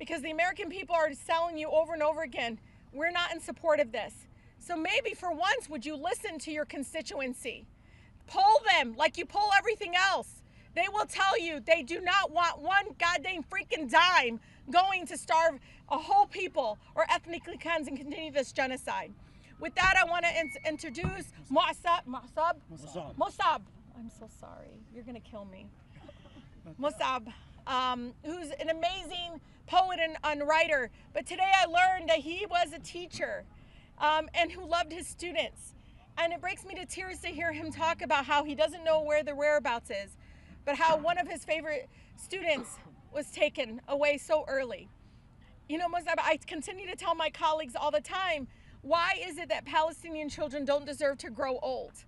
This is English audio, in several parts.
because the American people are telling you over and over again, we're not in support of this. So maybe for once, would you listen to your constituency? Poll them like you poll everything else. They will tell you they do not want one goddamn freaking dime going to starve a whole people or ethnically cleanse and continue this genocide. With that, I want to introduce Musab. I'm so sorry. You're going to kill me. Musab, who's an amazing poet and writer. But today I learned that he was a teacher and who loved his students. And it breaks me to tears to hear him talk about how he doesn't know where the whereabouts is, but how one of his favorite students was taken away so early. You know, Musab, I continue to tell my colleagues all the time, why is it that Palestinian children don't deserve to grow old?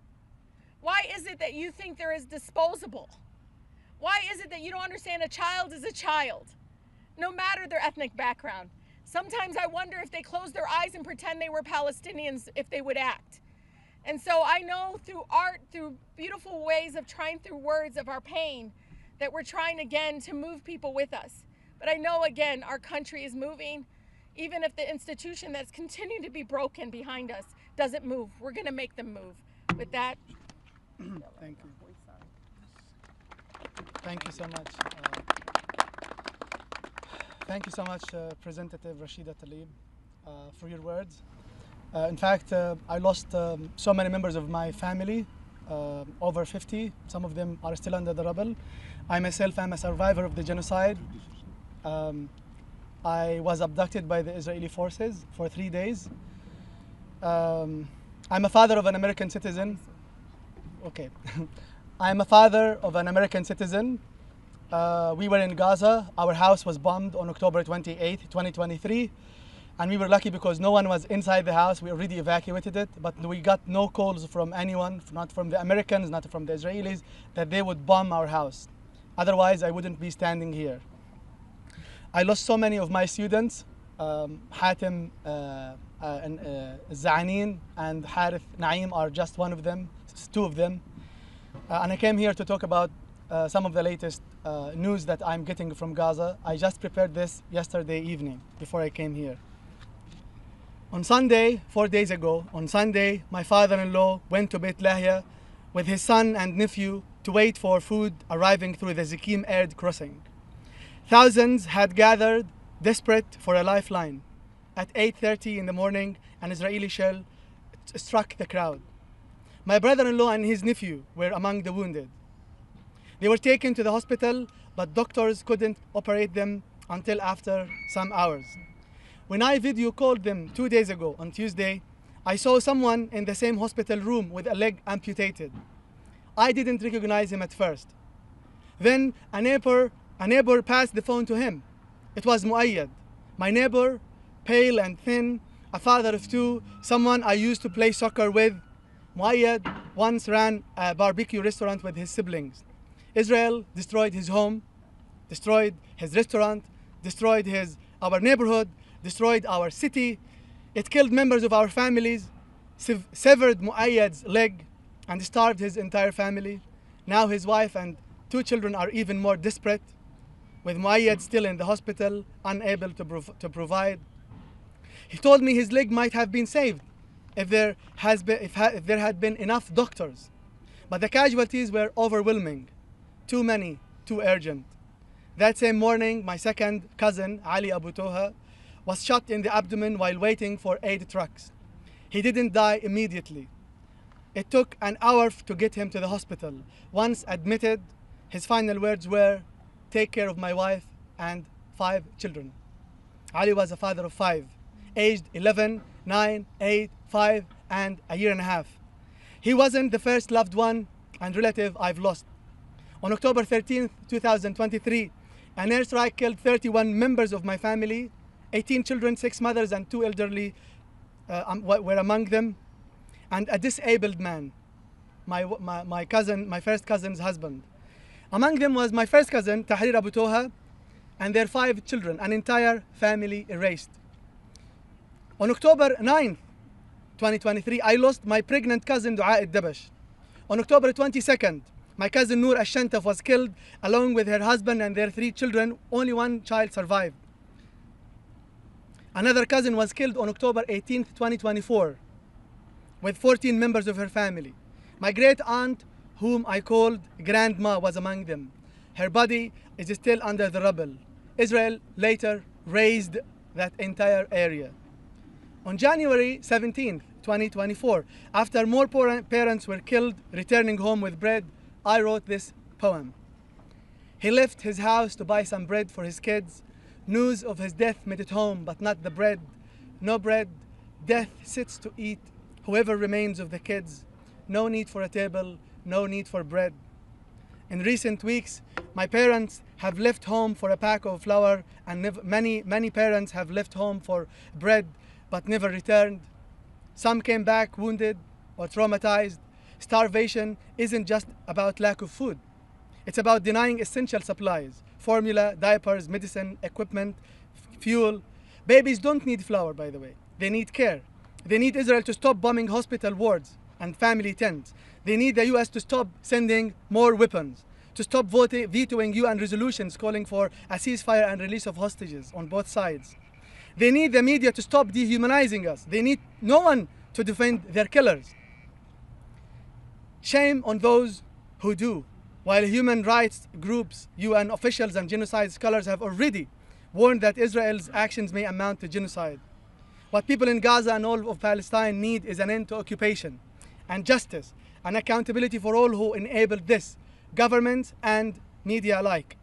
Why is it that you think they're as disposable? Why is it that you don't understand a child is a child, no matter their ethnic background? Sometimes I wonder if they closed their eyes and pretend they were Palestinians, if they would act. And so I know through art, through beautiful ways of trying through words of our pain, that we're trying again to move people with us. But I know again, our country is moving. Even if the institution that's continuing to be broken behind us doesn't move, we're gonna make them move. With that. Thank you. Thank you so much. Thank you so much, Representative Rashida Tlaib, for your words. In fact, I lost so many members of my family, over 50. Some of them are still under the rubble. I myself am a survivor of the genocide. I was abducted by the Israeli forces for 3 days. I'm a father of an American citizen. Okay. I'm a father of an American citizen. We were in Gaza. Our house was bombed on October 28, 2023. And we were lucky because no one was inside the house. We already evacuated it, but we got no calls from anyone, not from the Americans, not from the Israelis, that they would bomb our house. Otherwise, I wouldn't be standing here. I lost so many of my students. Hatem Zanin and Harith Naim are just one of them, two of them. And I came here to talk about some of the latest news that I'm getting from Gaza. I just prepared this yesterday evening before I came here. On Sunday, 4 days ago, on Sunday, my father-in-law went to Beit Lahia with his son and nephew to wait for food arriving through the Zikim aired crossing. Thousands had gathered, desperate for a lifeline. At 8:30 in the morning, an Israeli shell struck the crowd. My brother-in-law and his nephew were among the wounded. They were taken to the hospital, but doctors couldn't operate them until after some hours. When I video called them 2 days ago on Tuesday, I saw someone in the same hospital room with a leg amputated. I didn't recognize him at first. Then a neighbor passed the phone to him. It was Muayyad, my neighbor, pale and thin, a father of two, someone I used to play soccer with. Muayyad once ran a barbecue restaurant with his siblings. Israel destroyed his home, destroyed his restaurant, destroyed our neighborhood, destroyed our city. It killed members of our families, severed Muayyad's leg, and starved his entire family. Now his wife and 2 children are even more desperate, with Muayyad still in the hospital, unable to provide. He told me his leg might have been saved if there had been enough doctors. But the casualties were overwhelming. Too many, too urgent. That same morning, my second cousin, Ali Abu Arab, was shot in the abdomen while waiting for aid trucks. He didn't die immediately. It took an hour to get him to the hospital. Once admitted, his final words were, "Take care of my wife and 5 children." Ali was a father of 5, aged 11, 9, 8, 5, and a year and a half. He wasn't the first loved one and relative I've lost. On October 13th, 2023, an airstrike killed 31 members of my family, 18 children, 6 mothers, and 2 elderly were among them, and a disabled man, my first cousin's husband. Among them was my first cousin, Tahrir Abu Toha, and their 5 children, an entire family erased. On October 9th, 2023, I lost my pregnant cousin, Dua al-Dabash. On October 22nd, my cousin Noor al-Shantaf was killed along with her husband and their 3 children. Only 1 child survived. Another cousin was killed on October 18, 2024, with 14 members of her family. My great aunt, whom I called Grandma, was among them. Her body is still under the rubble. Israel later razed that entire area. On January 17, 2024, after more parents were killed returning home with bread, I wrote this poem. He left his house to buy some bread for his kids. News of his death made it home, but not the bread. No bread. Death sits to eat whoever remains of the kids. No need for a table, no need for bread. In recent weeks, my parents have left home for a pack of flour, and many parents have left home for bread, but never returned. Some came back wounded or traumatized. Starvation isn't just about lack of food. It's about denying essential supplies: formula, diapers, medicine, equipment, fuel. Babies don't need flour, by the way. They need care. They need Israel to stop bombing hospital wards and family tents. They need the US to stop sending more weapons, to stop vetoing UN resolutions calling for a ceasefire and release of hostages on both sides. They need the media to stop dehumanizing us. They need no one to defend their killers. Shame on those who do. While human rights groups, UN officials, and genocide scholars have already warned that Israel's actions may amount to genocide. What people in Gaza and all of Palestine need is an end to occupation, and justice, and accountability for all who enabled this, governments and media alike.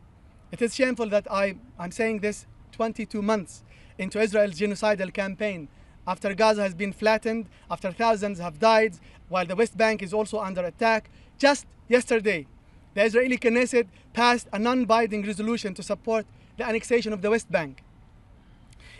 It is shameful that I'm saying this 22 months into Israel's genocidal campaign, after Gaza has been flattened, after thousands have died, while the West Bank is also under attack. Just yesterday, the Israeli Knesset passed a non-binding resolution to support the annexation of the West Bank.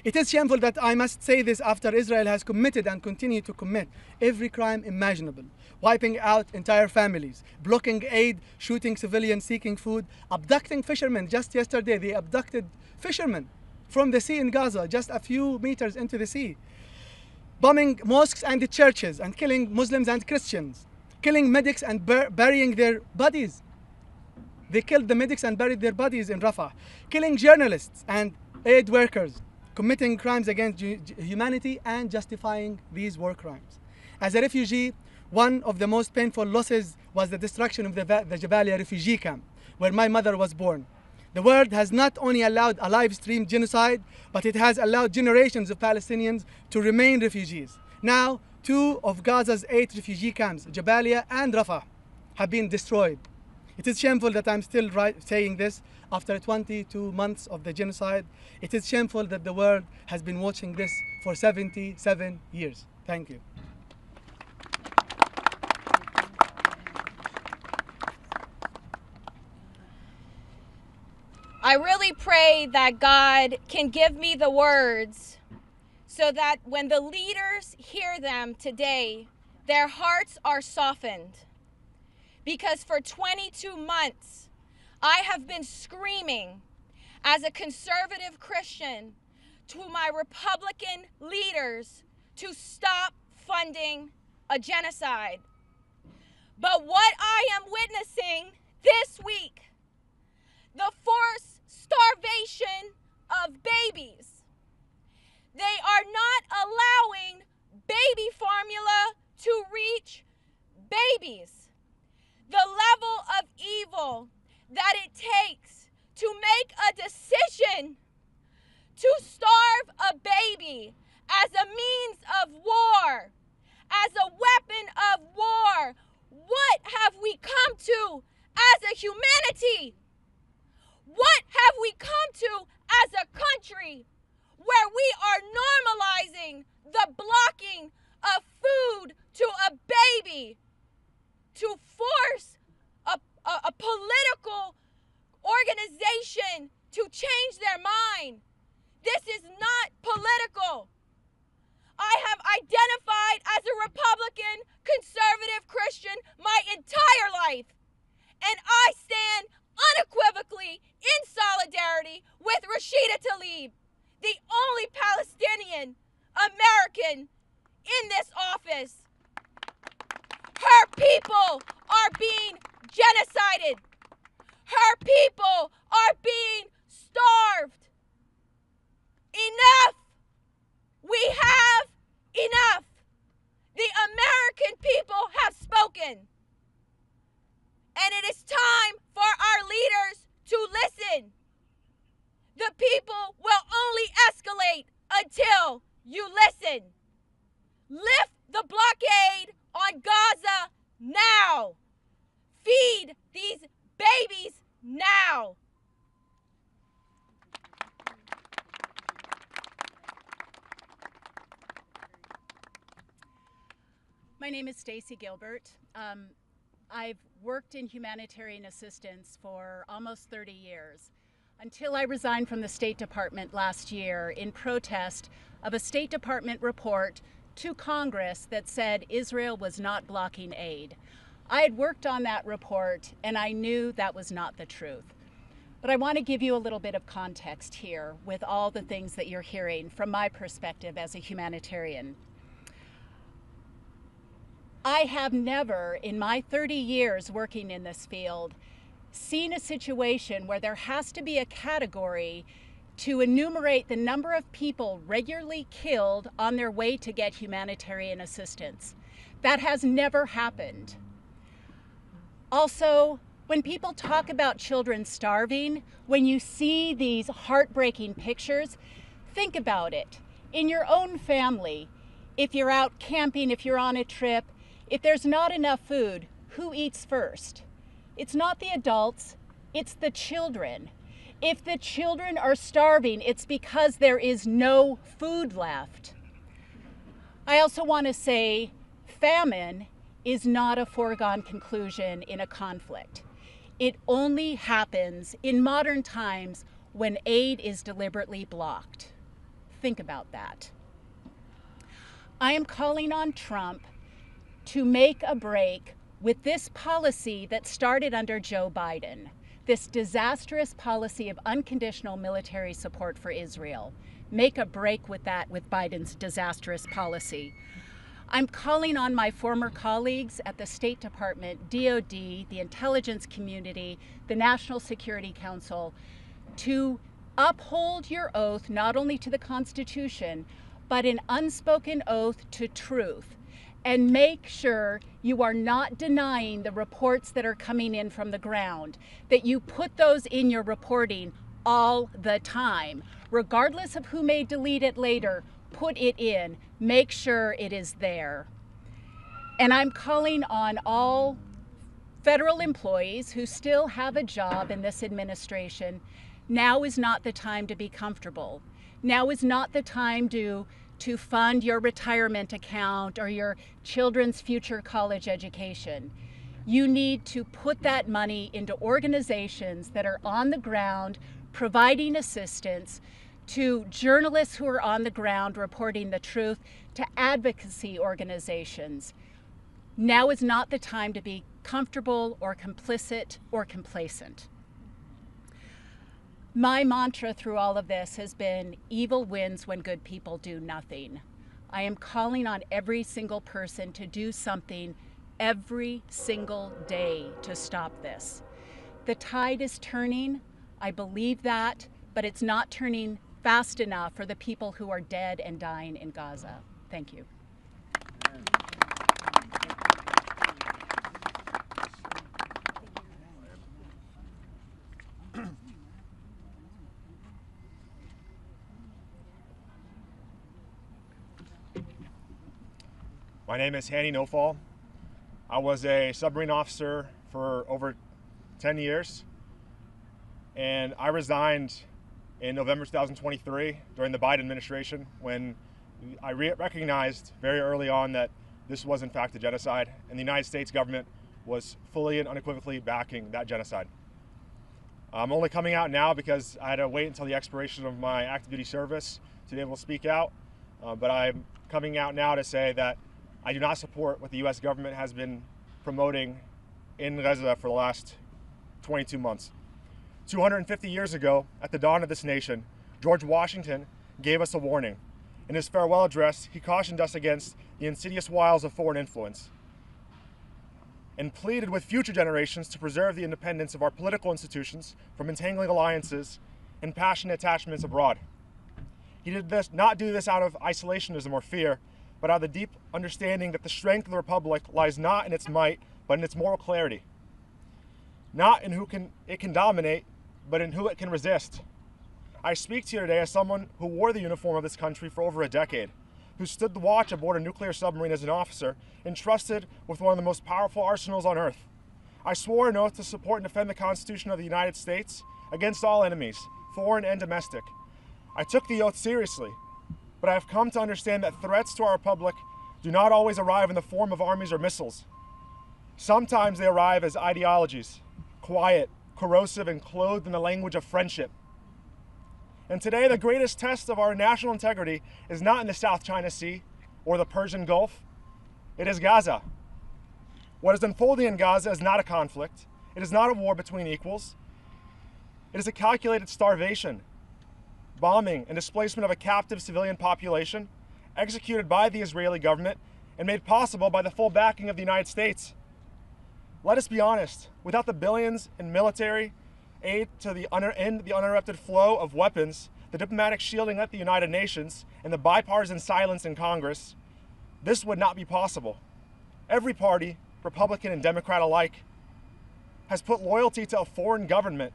It is shameful that I must say this after Israel has committed and continued to commit every crime imaginable, wiping out entire families, blocking aid, shooting civilians seeking food, abducting fishermen. Just yesterday, they abducted fishermen from the sea in Gaza, just a few meters into the sea, bombing mosques and churches and killing Muslims and Christians, killing medics and burying their bodies. They killed the medics and buried their bodies in Rafah, killing journalists and aid workers, committing crimes against humanity and justifying these war crimes. As a refugee, one of the most painful losses was the destruction of the Jabalia refugee camp, where my mother was born. The world has not only allowed a live-streamed genocide, but it has allowed generations of Palestinians to remain refugees. Now, 2 of Gaza's 8 refugee camps, Jabalia and Rafah, have been destroyed. It is shameful that I'm still saying this after 22 months of the genocide. It is shameful that the world has been watching this for 77 years. Thank you. I really pray that God can give me the words so that when the leaders hear them today, their hearts are softened. Because for 22 months, I have been screaming as a conservative Christian to my Republican leaders to stop funding a genocide. But what I am witnessing this week, the forced starvation of babies. They are not allowing baby formula to reach babies. The level of evil that it takes to make a decision to starve a baby as a means of war, as a weapon of war. What have we come to as a humanity? What have we come to as a country where we are normalizing the blocking of food to a baby to force a political organization to change their mind? This is not political. I have identified as a Republican, conservative Christian my entire life, and I stand unequivocally in solidarity with Rashida Tlaib, the only Palestinian American in this office. Her people are being genocided. Her people are being starved. Enough listen. And it is time for our leaders to listen. The people will only escalate until you listen. Lift the blockade on Gaza now. Feed these babies now. My name is Stacy Gilbert. I've worked in humanitarian assistance for almost 30 years until I resigned from the State Department last year in protest of a State Department report to Congress that said Israel was not blocking aid. I had worked on that report and I knew that was not the truth. But I want to give you a little bit of context here with all the things that you're hearing from my perspective as a humanitarian. I have never, in my 30 years working in this field, seen a situation where there has to be a category to enumerate the number of people regularly killed on their way to get humanitarian assistance. That has never happened. Also, when people talk about children starving, when you see these heartbreaking pictures, think about it. In your own family, if you're out camping, if you're on a trip, if there's not enough food, who eats first? It's not the adults, it's the children. If the children are starving, it's because there is no food left. I also want to say famine is not a foregone conclusion in a conflict. It only happens in modern times when aid is deliberately blocked. Think about that. I am calling on Trump to make a break with this policy that started under Joe Biden, this disastrous policy of unconditional military support for Israel. Make a break with that, with Biden's disastrous policy. I'm calling on my former colleagues at the State Department, DOD, the intelligence community, the National Security Council, to uphold your oath not only to the Constitution, but an unspoken oath to truth. And make sure you are not denying the reports that are coming in from the ground, that you put those in your reporting all the time. Regardless of who may delete it later, put it in. Make sure it is there. And I'm calling on all federal employees who still have a job in this administration. Now is not the time to be comfortable. Now is not the time to fund your retirement account or your children's future college education. You need to put that money into organizations that are on the ground providing assistance, to journalists who are on the ground reporting the truth, to advocacy organizations. Now is not the time to be comfortable or complicit or complacent. My mantra through all of this has been, evil wins when good people do nothing. I am calling on every single person to do something every single day to stop this. The tide is turning, I believe that, but it's not turning fast enough for the people who are dead and dying in Gaza. Thank you. My name is Hannie Nofall. I was a submarine officer for over 10 years, and I resigned in November 2023 during the Biden administration when I recognized very early on that this was in fact a genocide, and the United States government was fully and unequivocally backing that genocide. I'm only coming out now because I had to wait until the expiration of my active duty service to be able to speak out, but I'm coming out now to say that I do not support what the U.S. government has been promoting in Gaza for the last 22 months. 250 years ago, at the dawn of this nation, George Washington gave us a warning. In his farewell address, he cautioned us against the insidious wiles of foreign influence and pleaded with future generations to preserve the independence of our political institutions from entangling alliances and passionate attachments abroad. He did not do this out of isolationism or fear, but out of the deep understanding that the strength of the Republic lies not in its might, but in its moral clarity. Not in who it can dominate, but in who it can resist. I speak to you today as someone who wore the uniform of this country for over a decade, who stood the watch aboard a nuclear submarine as an officer, entrusted with one of the most powerful arsenals on Earth. I swore an oath to support and defend the Constitution of the United States against all enemies, foreign and domestic. I took the oath seriously, but I have come to understand that threats to our republic do not always arrive in the form of armies or missiles. Sometimes they arrive as ideologies, quiet, corrosive, and clothed in the language of friendship. And today, the greatest test of our national integrity is not in the South China Sea or the Persian Gulf. It is Gaza. What is unfolding in Gaza is not a conflict. It is not a war between equals. It is a calculated starvation, bombing, and displacement of a captive civilian population executed by the Israeli government and made possible by the full backing of the United States. Let us be honest, without the billions in military aid to the uninterrupted flow of weapons, the diplomatic shielding at the United Nations, and the bipartisan silence in Congress, this would not be possible. Every party, Republican and Democrat alike, has put loyalty to a foreign government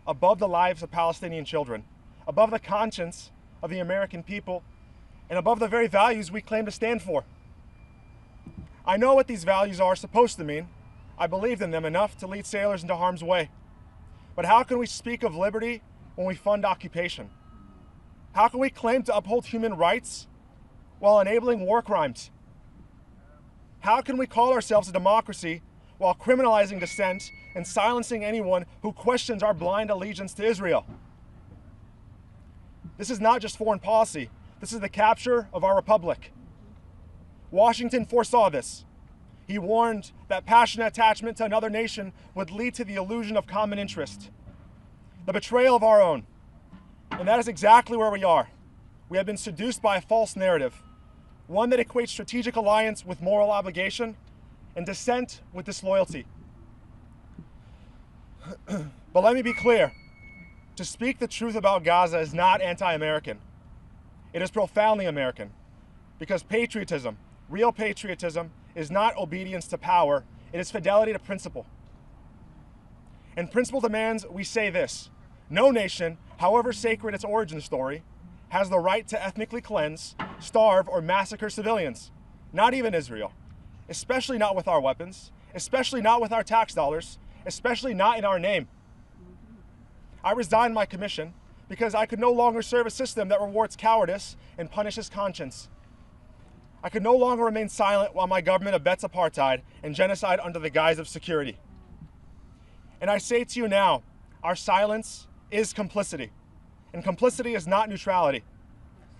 above the lives of Palestinian children, above the conscience of the American people, and above the very values we claim to stand for. I know what these values are supposed to mean. I believed in them enough to lead sailors into harm's way. But how can we speak of liberty when we fund occupation? How can we claim to uphold human rights while enabling war crimes? How can we call ourselves a democracy while criminalizing dissent and silencing anyone who questions our blind allegiance to Israel? This is not just foreign policy. This is the capture of our republic. Washington foresaw this. He warned that passionate attachment to another nation would lead to the illusion of common interest, the betrayal of our own. And that is exactly where we are. We have been seduced by a false narrative, one that equates strategic alliance with moral obligation and dissent with disloyalty. But let me be clear. To speak the truth about Gaza is not anti-American. It is profoundly American, because patriotism, real patriotism, is not obedience to power, it is fidelity to principle. And principle demands we say this: no nation, however sacred its origin story, has the right to ethnically cleanse, starve, or massacre civilians. Not even Israel. Especially not with our weapons, especially not with our tax dollars, especially not in our name. I resigned my commission because I could no longer serve a system that rewards cowardice and punishes conscience. I could no longer remain silent while my government abets apartheid and genocide under the guise of security. And I say to you now, our silence is complicity. And complicity is not neutrality.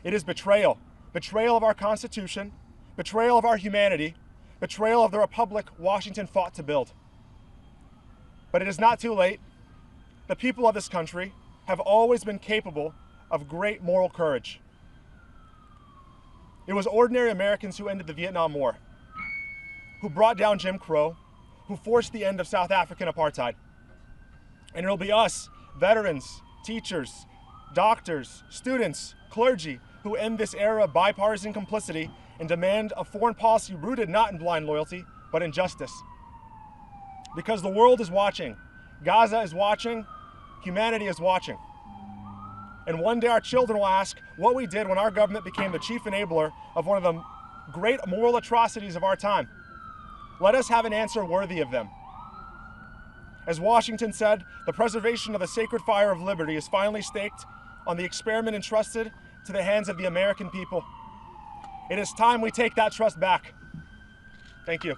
It is betrayal. Betrayal of our Constitution, betrayal of our humanity, betrayal of the republic Washington fought to build. But it is not too late. The people of this country have always been capable of great moral courage. It was ordinary Americans who ended the Vietnam War, who brought down Jim Crow, who forced the end of South African apartheid. And it'll be us, veterans, teachers, doctors, students, clergy, who end this era of bipartisan complicity and demand a foreign policy rooted not in blind loyalty, but in justice. Because the world is watching, Gaza is watching, humanity is watching. And one day our children will ask what we did when our government became the chief enabler of one of the great moral atrocities of our time. Let us have an answer worthy of them. As Washington said, the preservation of the sacred fire of liberty is finally staked on the experiment entrusted to the hands of the American people. It is time we take that trust back. Thank you.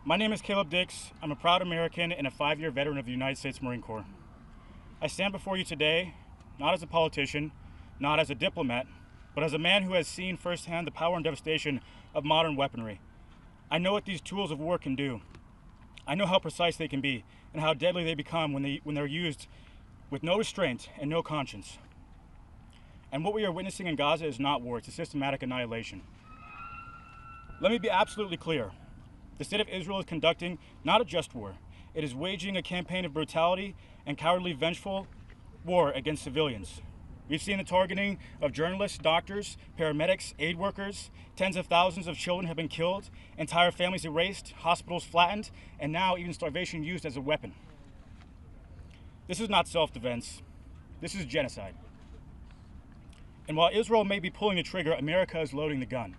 My name is Caleb Dixs. I'm a proud American and a 5-year veteran of the United States Marine Corps. I stand before you today, not as a politician, not as a diplomat, but as a man who has seen firsthand the power and devastation of modern weaponry. I know what these tools of war can do. I know how precise they can be and how deadly they become when they're used with no restraint and no conscience. And what we are witnessing in Gaza is not war, it's a systematic annihilation. Let me be absolutely clear. The state of Israel is conducting not a just war. It is waging a campaign of brutality and cowardly, vengeful war against civilians. We've seen the targeting of journalists, doctors, paramedics, aid workers. Tens of thousands of children have been killed, entire families erased, hospitals flattened, and now even starvation used as a weapon. This is not self-defense. This is genocide. And while Israel may be pulling the trigger, America is loading the gun.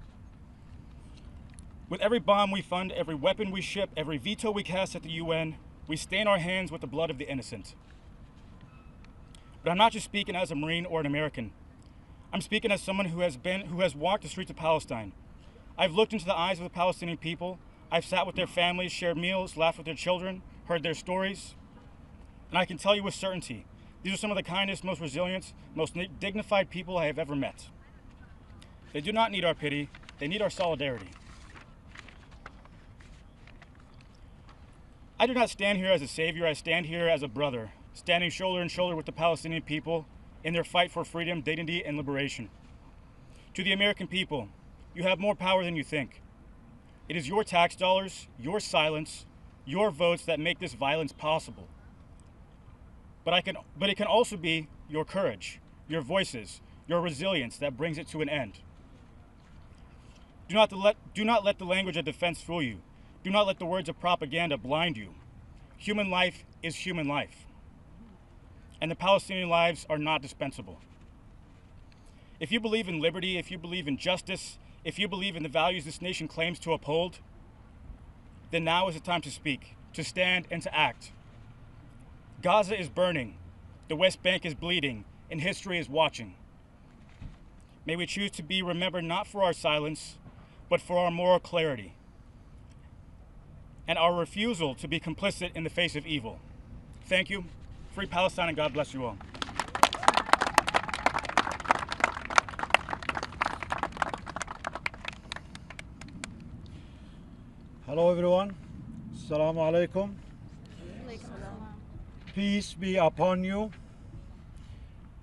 With every bomb we fund, every weapon we ship, every veto we cast at the UN, we stain our hands with the blood of the innocent. But I'm not just speaking as a Marine or an American. I'm speaking as someone who has walked the streets of Palestine. I've looked into the eyes of the Palestinian people. I've sat with their families, shared meals, laughed with their children, heard their stories. And I can tell you with certainty, these are some of the kindest, most resilient, most dignified people I have ever met. They do not need our pity, they need our solidarity. I do not stand here as a savior, I stand here as a brother, standing shoulder to shoulder with the Palestinian people in their fight for freedom, dignity, and liberation. To the American people, you have more power than you think. It is your tax dollars, your silence, your votes that make this violence possible. But it can also be your courage, your voices, your resilience that brings it to an end. Do not let the language of defense fool you. Do not let the words of propaganda blind you. Human life is human life. And the Palestinian lives are not dispensable. If you believe in liberty, if you believe in justice, if you believe in the values this nation claims to uphold, then now is the time to speak, to stand, and to act. Gaza is burning, the West Bank is bleeding, and history is watching. May we choose to be remembered not for our silence, but for our moral clarity and our refusal to be complicit in the face of evil. Thank you. Free Palestine, and God bless you all. Hello everyone. Assalamu alaikum. Peace be upon you.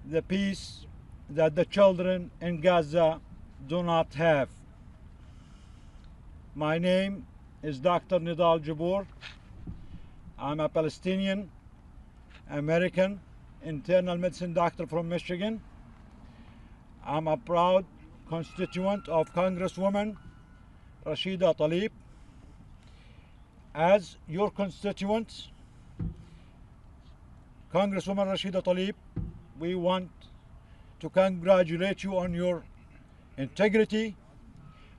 The peace that the children in Gaza do not have. My name is Dr. Nidal Jabur. I'm a Palestinian American internal medicine doctor from Michigan. I'm a proud constituent of Congresswoman Rashida Tlaib. As your constituent, Congresswoman Rashida Tlaib, we want to congratulate you on your integrity,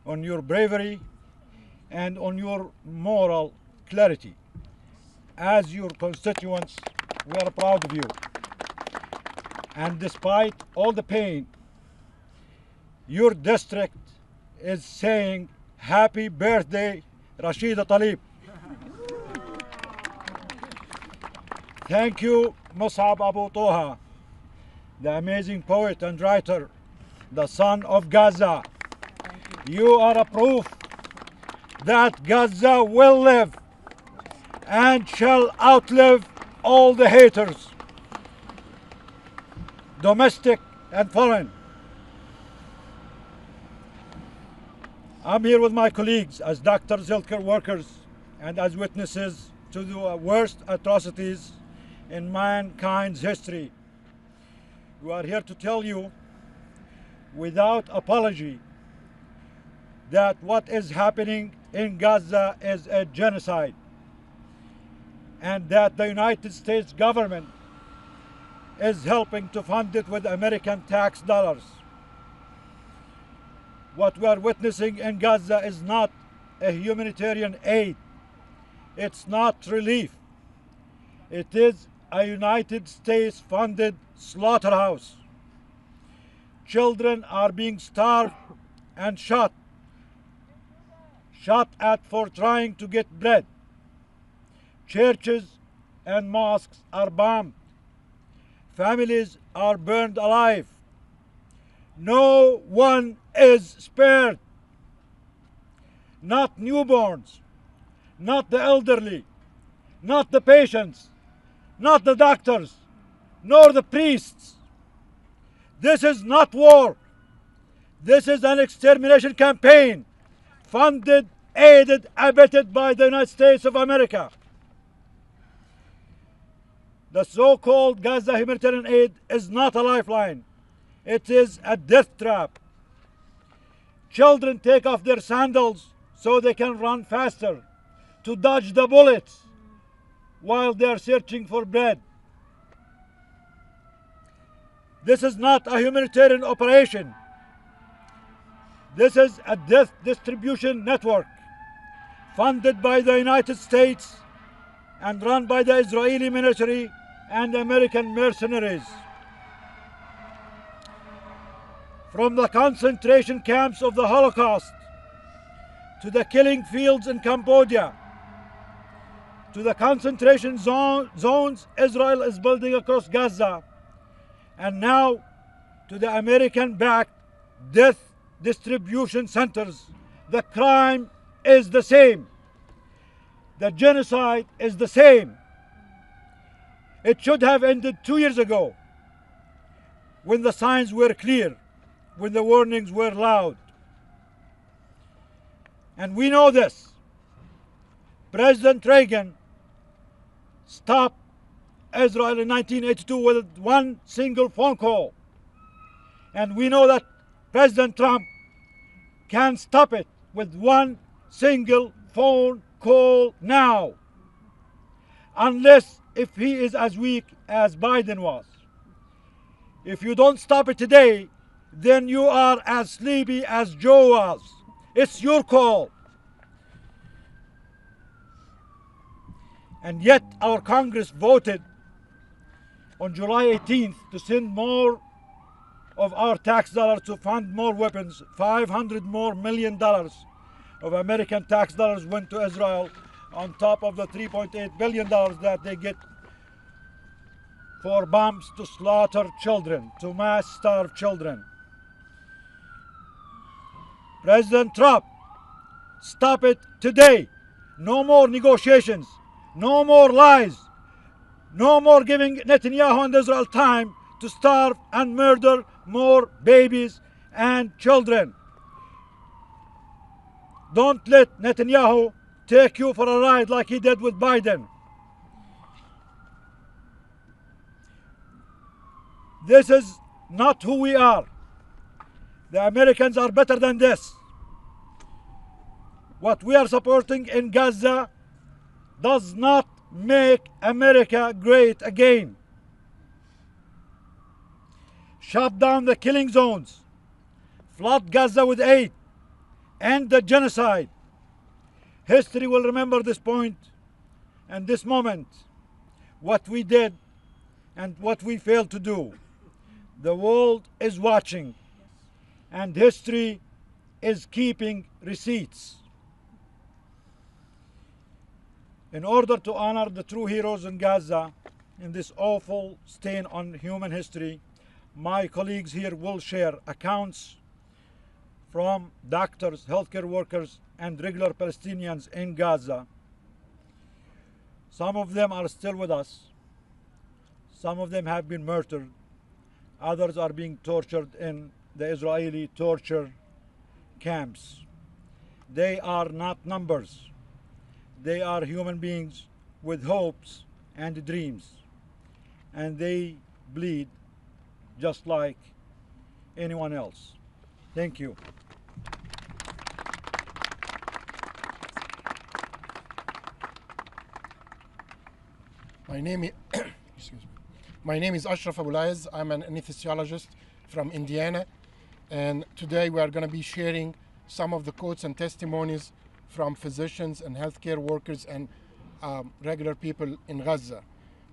on your bravery, and on your moral clarity. As your constituents, we are proud of you. And despite all the pain, your district is saying happy birthday, Rashida Tlaib. Thank you, Ahmad Abu Arab, the amazing poet and writer, the son of Gaza. You are a proof that Gaza will live and shall outlive all the haters, domestic and foreign. I'm here with my colleagues as doctors, healthcare workers, and as witnesses to the worst atrocities in mankind's history. We are here to tell you without apology that what is happening in Gaza is a genocide, and that the United States government is helping to fund it with American tax dollars. What we are witnessing in Gaza is not a humanitarian aid. It's not relief. It is a United States funded slaughterhouse. Children are being starved and shot at for trying to get bread. Churches and mosques are bombed. Families are burned alive. No one is spared. Not newborns, not the elderly, not the patients, not the doctors, nor the priests. This is not war. This is an extermination campaign funded, aided, abetted by the United States of America. The so-called Gaza humanitarian aid is not a lifeline. It is a death trap. Children take off their sandals so they can run faster, to dodge the bullets while they are searching for bread. This is not a humanitarian operation. This is a death distribution network funded by the United States and run by the Israeli military and American mercenaries. From the concentration camps of the Holocaust to the killing fields in Cambodia to the concentration zones Israel is building across Gaza, and now to the American-backed death distribution centers, the crime is the same. The genocide is the same. It should have ended 2 years ago, when the signs were clear, when the warnings were loud. And we know this. President Reagan stopped Israel in 1982 with one single phone call. And we know that President Trump can stop it with one single phone call now, unless if he is as weak as Biden was. If you don't stop it today, then you are as sleepy as Joe was. It's your call. And yet our Congress voted on July 18th to send more of our tax dollars to fund more weapons. $500 million more of American tax dollars went to Israel on top of the $3.8 billion that they get for bombs to slaughter children, to mass starve children. President Trump, stop it today. No more negotiations. No more lies. No more giving Netanyahu and Israel time to starve and murder more babies and children. Don't let Netanyahu take you for a ride like he did with Biden. This is not who we are. The Americans are better than this. What we are supporting in Gaza does not make America great again. Shut down the killing zones, flood Gaza with aid, end the genocide. History will remember this point and this moment, what we did and what we failed to do. The world is watching, and history is keeping receipts. In order to honor the true heroes in Gaza in this awful stain on human history, my colleagues here will share accounts from doctors, healthcare workers, and regular Palestinians in Gaza. Some of them are still with us. Some of them have been murdered. Others are being tortured in the Israeli torture camps. They are not numbers. They are human beings with hopes and dreams. And they bleed just like anyone else. Thank you. My name is Ashraf Abulaiz. I'm an anesthesiologist from Indiana, and today we are going to be sharing some of the quotes and testimonies from physicians and healthcare workers and regular people in Gaza.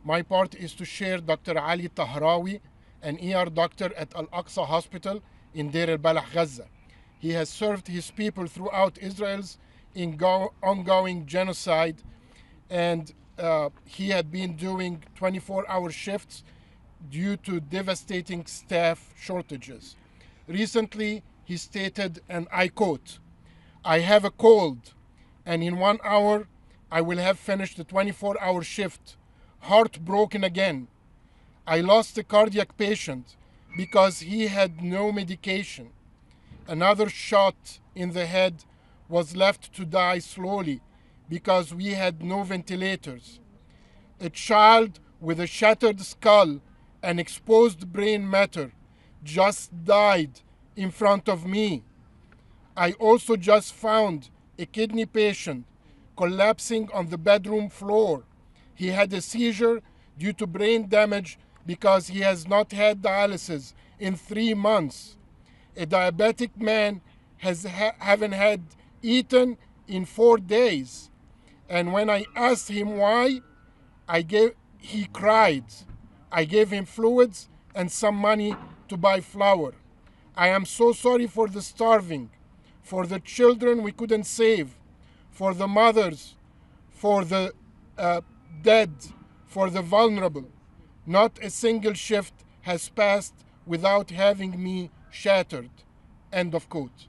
My part is to share Dr. Ali Taharawi, an ER doctor at Al-Aqsa Hospital in Deir al-Balah, Gaza. He has served his people throughout Israel's ongoing genocide, and he had been doing 24-hour shifts due to devastating staff shortages. Recently, he stated, and I quote, "I have a cold, and in 1 hour, I will have finished the 24-hour shift, heartbroken again. I lost a cardiac patient, because he had no medication. Another shot in the head was left to die slowly because we had no ventilators. A child with a shattered skull and exposed brain matter just died in front of me. I also just found a kidney patient collapsing on the bedroom floor. He had a seizure due to brain damage because he has not had dialysis in 3 months. A diabetic man haven't had eaten in 4 days. And when I asked him why, he cried. I gave him fluids and some money to buy flour. I am so sorry for the starving, for the children we couldn't save, for the mothers, for the dead, for the vulnerable. Not a single shift has passed without having me shattered. End of quote.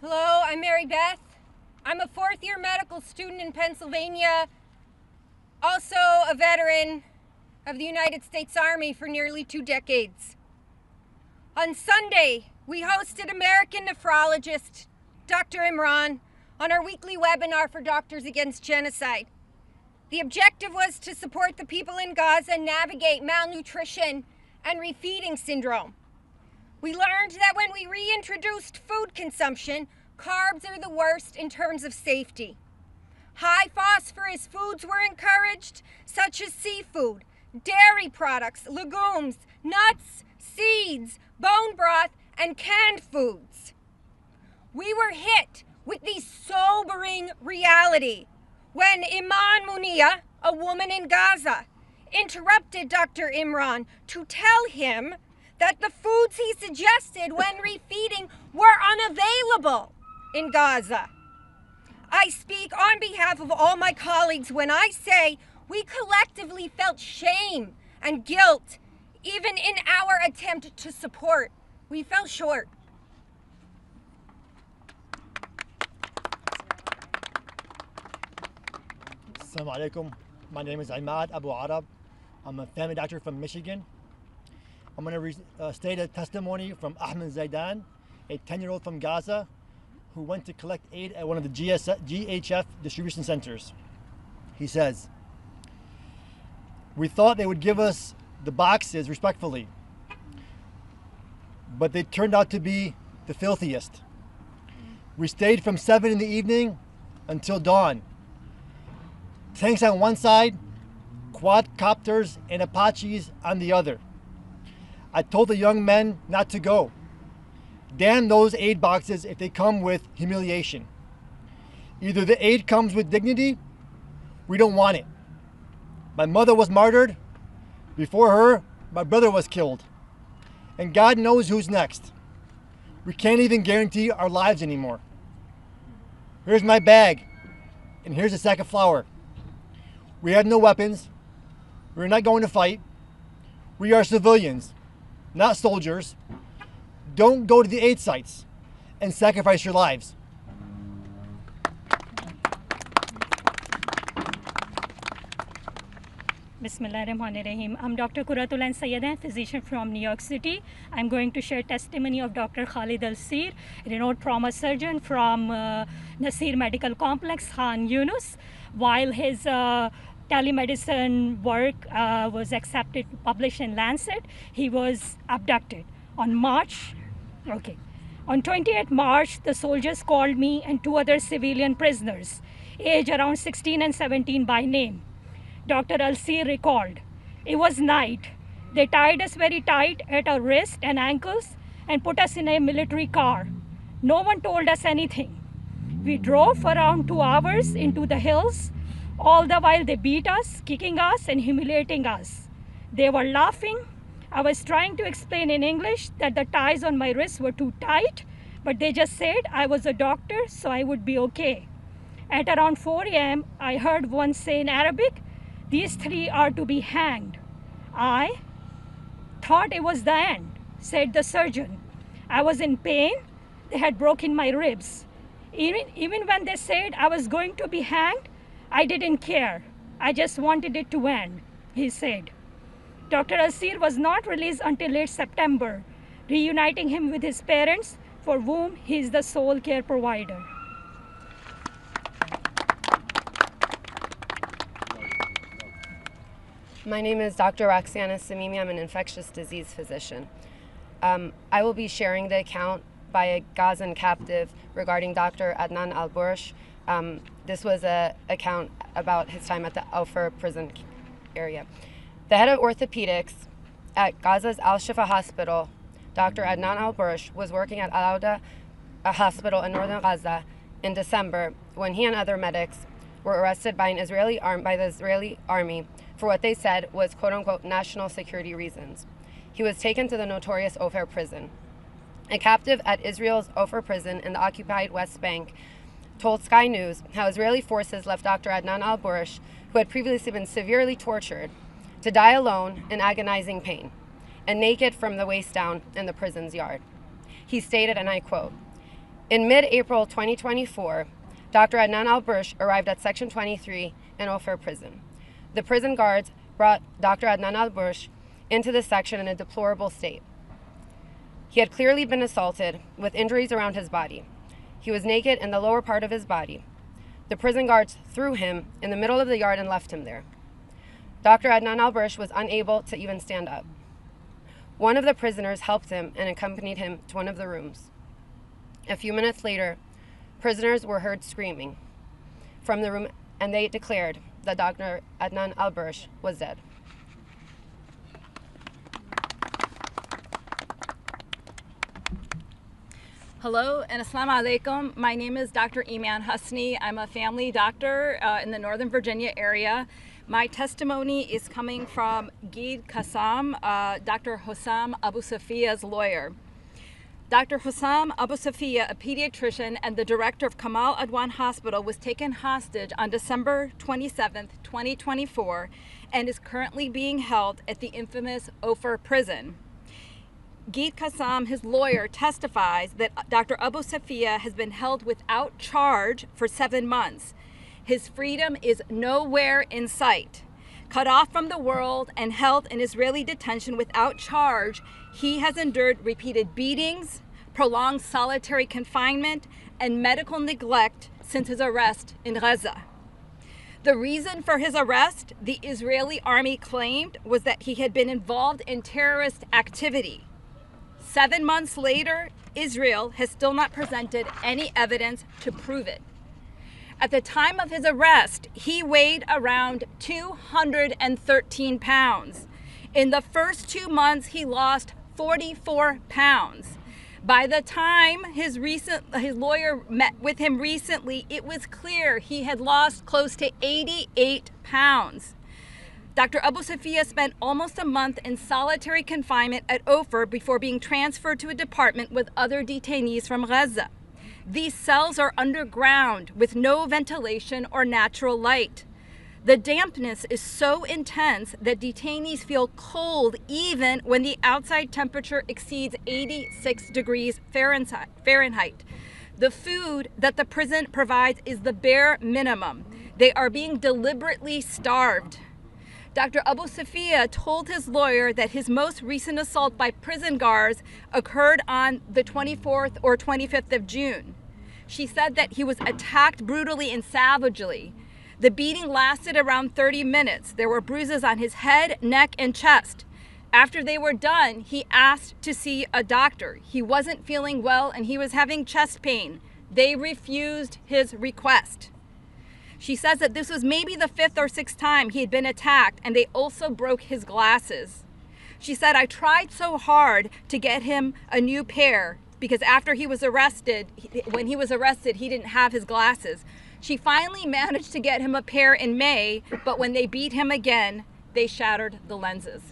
Hello, I'm Mary Beth. I'm a 4th-year medical student in Pennsylvania, also a veteran of the United States Army for nearly 2 decades. On Sunday, we hosted American nephrologist Dr. Imran on our weekly webinar for Doctors Against Genocide. The objective was to support the people in Gaza navigate malnutrition and refeeding syndrome. We learned that when we reintroduced food consumption, carbs are the worst in terms of safety. High phosphorus foods were encouraged, such as seafood, dairy products, legumes, nuts, seeds, bone broth, and canned foods. We were hit with the sobering reality when Iman Husni, a woman in Gaza, interrupted Dr. Imran to tell him that the foods he suggested when refeeding were unavailable in Gaza. I speak on behalf of all my colleagues when I say we collectively felt shame and guilt, even in our attempt to support. We fell short. Assalamu alaikum. My name is Ahmad Abu Arab. I'm a family doctor from Michigan. I'm going to state a testimony from Ahmed Zaidan, a 10-year-old from Gaza who went to collect aid at one of the GHF distribution centers. He says, "We thought they would give us the boxes respectfully, but they turned out to be the filthiest. We stayed from 7 in the evening until dawn. Tanks on one side, quadcopters and Apaches on the other. I told the young men not to go. Damn those aid boxes if they come with humiliation. Either the aid comes with dignity, we don't want it. My mother was martyred. Before her, my brother was killed. And God knows who's next. We can't even guarantee our lives anymore. Here's my bag, and here's a sack of flour. We had no weapons. We're not going to fight. We are civilians, not soldiers. Don't go to the aid sites and sacrifice your lives." Bismillahirrahmanirrahim. I'm Dr. Kuratulan Sayyedan, physician from New York City. I'm going to share testimony of Dr. Khalid Al-Sir, renowned trauma surgeon from Nasir Medical Complex, Khan Yunus. While his telemedicine work was accepted, published in Lancet, he was abducted. On 28th March, the soldiers called me and 2 other civilian prisoners, aged around 16 and 17 by name. Dr. Al-Sir recalled, "It was night. They tied us very tight at our wrists and ankles and put us in a military car. No one told us anything. We drove for around 2 hours into the hills. All the while they beat us, kicking us and humiliating us. They were laughing. I was trying to explain in English that the ties on my wrists were too tight, but they just said I was a doctor, so I would be okay. At around 4 a.m., I heard one say in Arabic, 'These 3 are to be hanged.' I thought it was the end," said the surgeon. "I was in pain. They had broken my ribs. Even when they said I was going to be hanged, I didn't care. I just wanted it to end, he said. Dr. Asir was not released until late September, reuniting him with his parents, for whom he is the sole care provider. My name is Dr. Roxana Seami. I'm an infectious disease physician. I will be sharing the account by a Gazan captive regarding Dr. Adnan al-Bursh. This was an account about his time at the Al-Fur prison area. The head of orthopedics at Gaza's Al-Shifa hospital, Dr. Adnan al-Bursh, was working at Al-Auda, a hospital in northern Gaza, in December when he and other medics were arrested by the Israeli army for what they said was quote-unquote national security reasons. He was taken to the notorious Ofer prison. A captive at Israel's Ofer prison in the occupied West Bank told Sky News how Israeli forces left Dr. Adnan al-Bursh, who had previously been severely tortured, to die alone in agonizing pain and naked from the waist down in the prison's yard. He stated, and I quote, "In mid-April 2024, Dr. Adnan al-Bursh arrived at Section 23 in Ofer prison. The prison guards brought Dr. Adnan al-Bursh into the section in a deplorable state. He had clearly been assaulted with injuries around his body. He was naked in the lower part of his body. The prison guards threw him in the middle of the yard and left him there. Dr. Adnan al-Bursh was unable to even stand up. One of the prisoners helped him and accompanied him to one of the rooms. A few minutes later, prisoners were heard screaming from the room, and they declared that Dr. Adnan al-Bursh was dead." Hello and assalamu alaikum. My name is Dr. Iman Husni. I'm a family doctor in the Northern Virginia area. My testimony is coming from Gid Qassam, Dr. Hussam Abu Safia's lawyer. Dr. Hussam Abu Safia, a pediatrician and the director of Kamal Adwan Hospital, was taken hostage on December 27, 2024, and is currently being held at the infamous Ofer prison. Gid Qassam, his lawyer, testifies that Dr. Abu Safia has been held without charge for 7 months. His freedom is nowhere in sight. Cut off from the world and held in Israeli detention without charge, he has endured repeated beatings, prolonged solitary confinement, and medical neglect since his arrest in Gaza. The reason for his arrest, the Israeli army claimed, was that he had been involved in terrorist activity. 7 months later, Israel has still not presented any evidence to prove it. At the time of his arrest, he weighed around 213 pounds. In the first 2 months, he lost 44 pounds. By the time his lawyer met with him recently, it was clear he had lost close to 88 pounds. Dr. Abu Safia spent almost a month in solitary confinement at Ofer before being transferred to a department with other detainees from Gaza. These cells are underground with no ventilation or natural light. The dampness is so intense that detainees feel cold even when the outside temperature exceeds 86 degrees Fahrenheit. The food that the prison provides is the bare minimum. They are being deliberately starved. Dr. Abu Safia told his lawyer that his most recent assault by prison guards occurred on the 24th or 25th of June. She said that he was attacked brutally and savagely. The beating lasted around 30 minutes. There were bruises on his head, neck, and chest. After they were done, he asked to see a doctor. He wasn't feeling well and he was having chest pain. They refused his request. She says that this was maybe the 5th or 6th time he had been attacked, and they also broke his glasses. She said, "I tried so hard to get him a new pair because after he was arrested, when he was arrested, he didn't have his glasses." She finally managed to get him a pair in May, but when they beat him again, they shattered the lenses.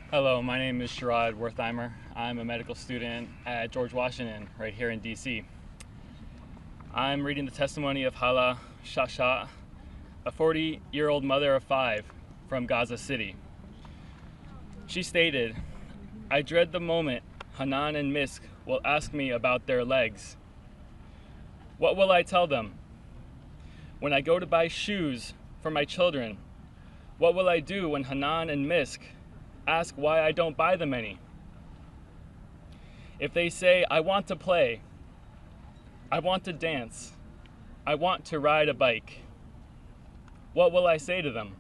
Hello, my name is Sherrod Worheimer. I'm a medical student at George Washington, right here in DC. I'm reading the testimony of Hala Shasha, a 40-year-old mother of 5 from Gaza City. She stated, "I dread the moment Hanan and Misk will ask me about their legs. What will I tell them? When I go to buy shoes for my children, what will I do when Hanan and Misk ask why I don't buy them any? If they say, I want to play, I want to dance, I want to ride a bike, what will I say to them?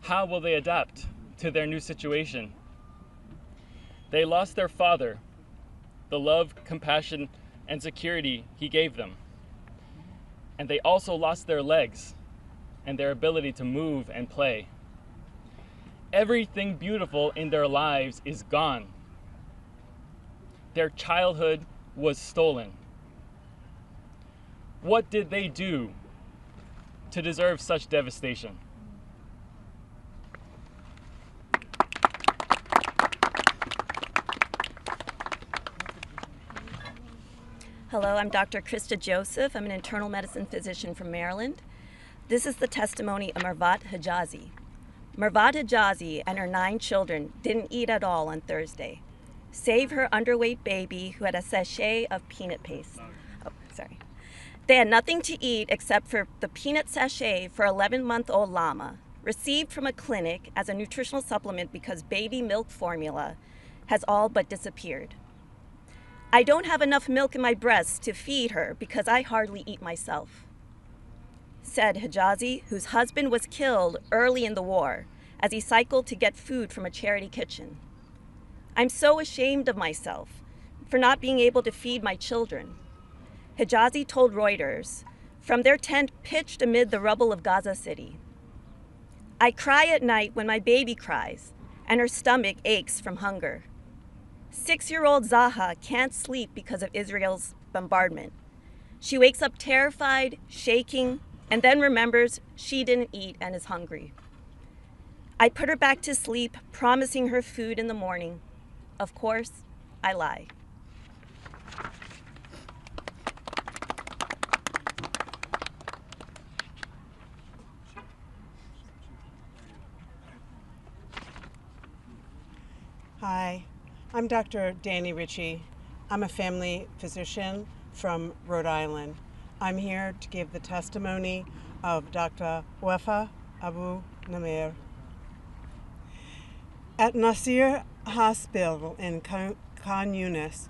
How will they adapt to their new situation? They lost their father, the love, compassion, and security he gave them. And they also lost their legs and their ability to move and play. Everything beautiful in their lives is gone. Their childhood was stolen. What did they do to deserve such devastation? Hello, I'm Dr. Christa Joseph. I'm an internal medicine physician from Maryland. This is the testimony of Mervat Hijazi. Mervat Hijazi and her 9 children didn't eat at all on Thursday, save her underweight baby who had a sachet of peanut paste. Oh, sorry. They had nothing to eat except for the peanut sachet for 11-month-old Lama, received from a clinic as a nutritional supplement because baby milk formula has all but disappeared. I don't have enough milk in my breasts to feed her because I hardly eat myself, said Hijazi, whose husband was killed early in the war as he cycled to get food from a charity kitchen. I'm so ashamed of myself for not being able to feed my children. Hijazi told Reuters from their tent pitched amid the rubble of Gaza City. I cry at night when my baby cries and her stomach aches from hunger. 6-year-old Zaha can't sleep because of Israel's bombardment. She wakes up terrified, shaking, and then remembers she didn't eat and is hungry. I put her back to sleep, promising her food in the morning. Of course, I lie. Hi, I'm Dr. Danny Richie. I'm a family physician from Rhode Island. I'm here to give the testimony of Dr. Ahmad Abu Arab. At Nasir Hospital in Khan Yunis,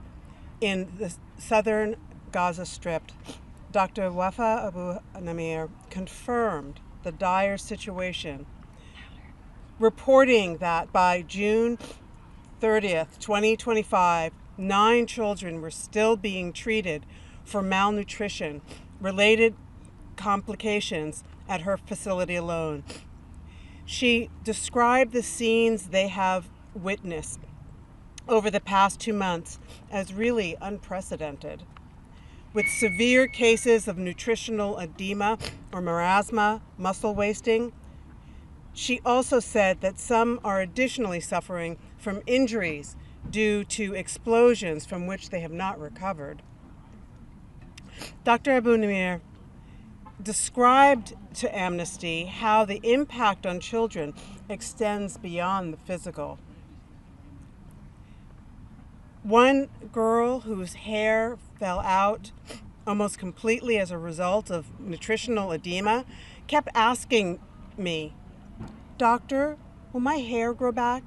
in the southern Gaza Strip, Dr. Ahmad Abu Arab confirmed the dire situation, reporting that by June 30th, 2025, 9 children were still being treated for malnutrition related complications at her facility alone. She described the scenes they have witnessed over the past 2 months as really unprecedented, with severe cases of nutritional edema or marasma, muscle wasting. She also said that some are additionally suffering from injuries due to explosions from which they have not recovered. Dr. Abu Arab described to Amnesty how the impact on children extends beyond the physical. One girl whose hair fell out almost completely as a result of nutritional edema kept asking me, "Doctor, will my hair grow back?"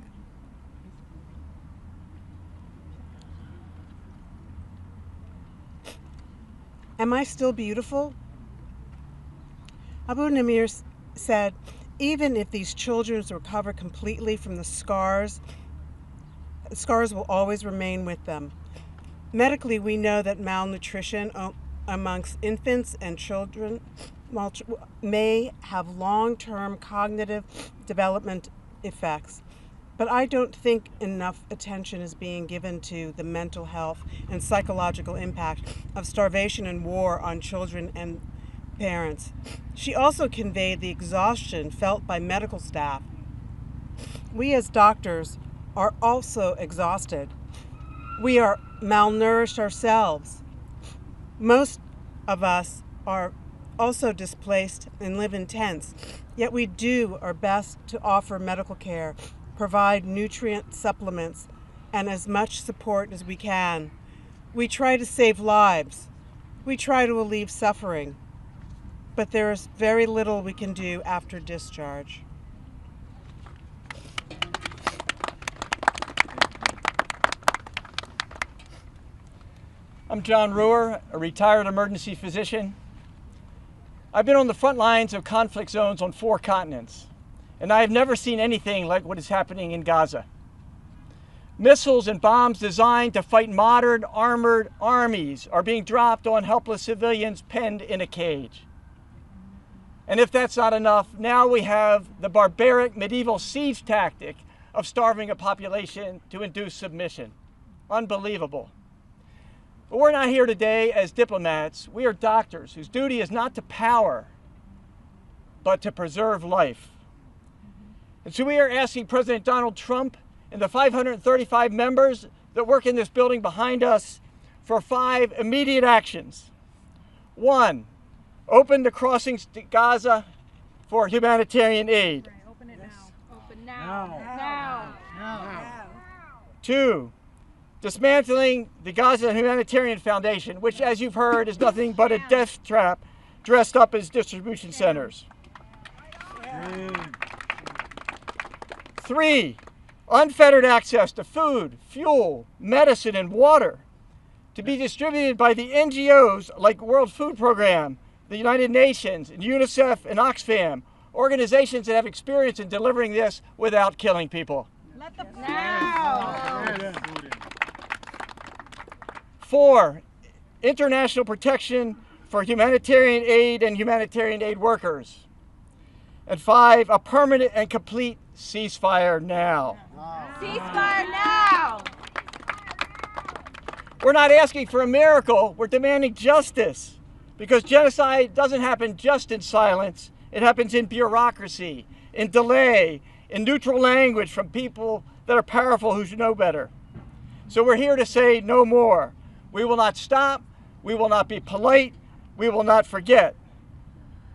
Am I still beautiful? Abu Arab said, even if these children recover completely from the scars will always remain with them. Medically, we know that malnutrition amongst infants and children may have long-term cognitive development effects, but I don't think enough attention is being given to the mental health and psychological impact of starvation and war on children and parents. She also conveyed the exhaustion felt by medical staff. We as doctors are also exhausted. We are malnourished ourselves. Most of us are also displaced and live in tents, yet we do our best to offer medical care, provide nutrient supplements, and as much support as we can. We try to save lives. We try to relieve suffering. But there is very little we can do after discharge. I'm John Ruer, a retired emergency physician. I've been on the front lines of conflict zones on 4 continents, and I have never seen anything like what is happening in Gaza. Missiles and bombs designed to fight modern armored armies are being dropped on helpless civilians penned in a cage. And if that's not enough, now we have the barbaric medieval siege tactic of starving a population to induce submission. Unbelievable. But we're not here today as diplomats. We are doctors whose duty is not to power, but to preserve life. And so we are asking President Donald Trump and the 535 members that work in this building behind us for 5 immediate actions. 1, open the crossings to Gaza for humanitarian aid. Open it now. Open now. Now. 2, dismantling the Gaza Humanitarian Foundation, which, as you've heard, is nothing but a death trap dressed up as distribution centers. 3, unfettered access to food, fuel, medicine, and water to be distributed by the NGOs like World Food Program, the United Nations, and UNICEF, and Oxfam, organizations that have experience in delivering this without killing people. Let the now. 4, international protection for humanitarian aid and humanitarian aid workers. And 5, a permanent and complete ceasefire now. Ceasefire now. We're not asking for a miracle, we're demanding justice. Because genocide doesn't happen just in silence, it happens in bureaucracy, in delay, in neutral language from people that are powerful who should know better. So we're here to say no more. We will not stop, we will not be polite, we will not forget.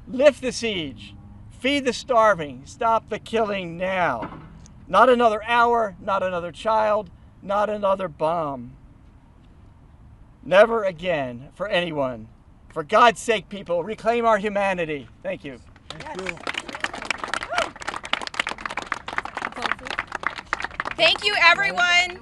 Lift the siege, feed the starving, stop the killing now. Not another hour, not another child, not another bomb. Never again for anyone. For God's sake, people, reclaim our humanity. Thank you. Thank you. Thank you, everyone.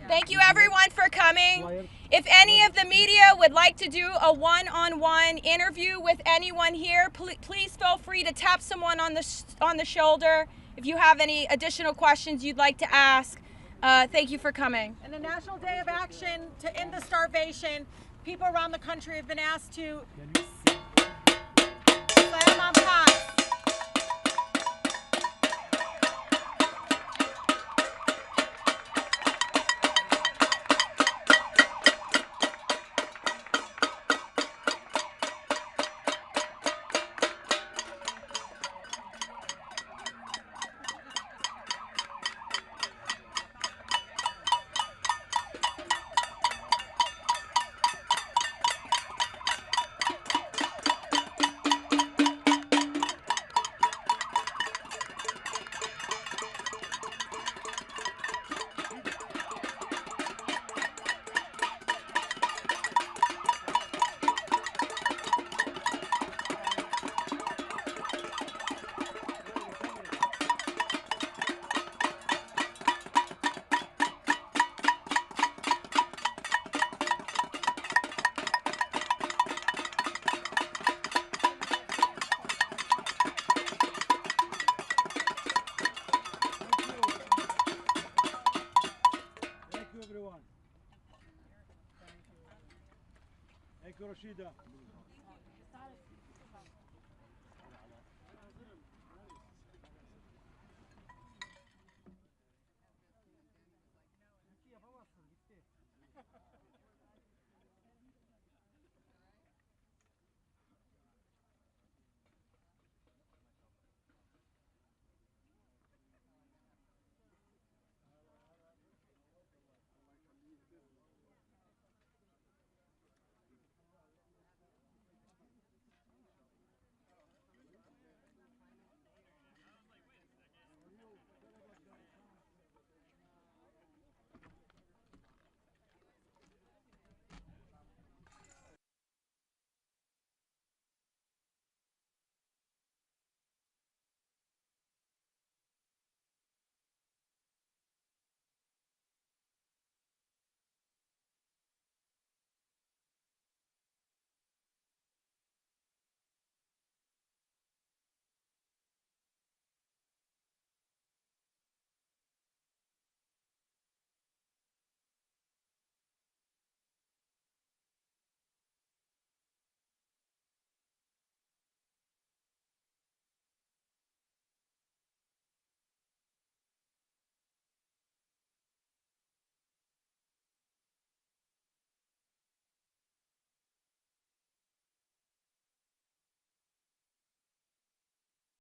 Thank you, everyone, for coming. If any of the media would like to do a one-on-one interview with anyone here, please feel free to tap someone on the shoulder if you have any additional questions you'd like to ask. Thank you for coming. And the National Day of Action to end the starvation, people around the country have been asked to slam on pots. Thank you, Rashida.